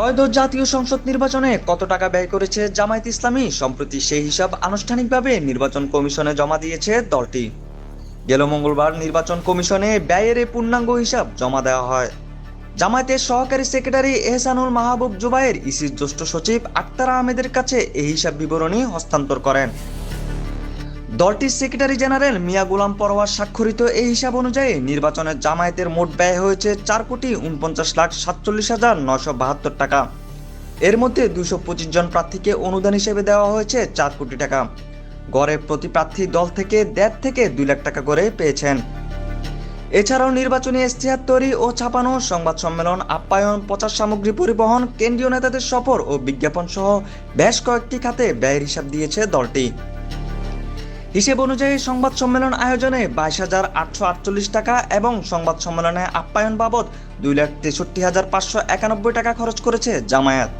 ত্রয়োদশ জাতীয় সংসদ নির্বাচনে কত টাকা ব্যয় করেছে জামায়াত ইসলামী সম্প্রতি সেই হিসাব আনুষ্ঠানিকভাবে নির্বাচন কমিশনে জমা দিয়েছে দলটি। গেল মঙ্গলবার নির্বাচন কমিশনে ব্যয়ের এই পূর্ণাঙ্গ হিসাব জমা দেওয়া হয়। জামায়াতের সহকারী সেক্রেটারি এহসানুল মাহবুব জুবায়ের ইসির জ্যেষ্ঠ সচিব আক্তার আহমেদের কাছে এই হিসাব বিবরণী হস্তান্তর করেন। দলটির সেক্রেটারি জেনারেল মিয়া গোলাম পরোয়ার স্বাক্ষরিত এই হিসাব অনুযায়ী নির্বাচনে জামায়াতের মোট ব্যয় হয়েছে 4,49,47,972 টাকা। এর মধ্যে 225 জন প্রার্থীকে অনুদান হিসেবে দেওয়া হয়েছে 4 কোটি টাকা। গড়ে প্রতি প্রার্থী দল থেকে 1.5 থেকে 2 লাখ টাকা করে পেয়েছেন। এছাড়াও নির্বাচনী ইশতেহার তৈরি ও ছাপানো, সংবাদ সম্মেলন, আপ্যায়ন, প্রচার সামগ্রী পরিবহন, কেন্দ্রীয় নেতাদের সফর ও বিজ্ঞাপন সহ বেশ কয়েকটি খাতে ব্যয়ের হিসাব দিয়েছে দলটি। হিসেব অনুযায়ী সংবাদ সম্মেলন আয়োজনে 22,848 টাকা এবং সংবাদ সম্মেলনে আপ্যায়ন বাবদ 2,63,591 টাকা খরচ করেছে জামায়াত।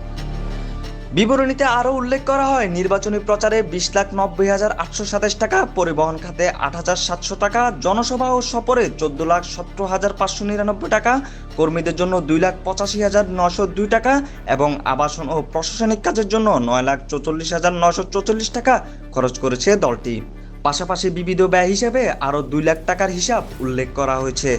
বিবরণীতে আরও উল্লেখ করা হয়, নির্বাচনী প্রচারে 20,90,827 টাকা, পরিবহন খাতে 8,700 টাকা, জনসভা ও সফরে 14,17,599 টাকা, কর্মীদের জন্য 2,85,902 টাকা এবং আবাসন ও প্রশাসনিক কাজের জন্য 9,44,944 টাকা খরচ করেছে দলটি। পাশাপাশি বিবিধ ব্যয় হিসেবে আরও 2 লাখ টাকার হিসাব উল্লেখ করা হয়েছে।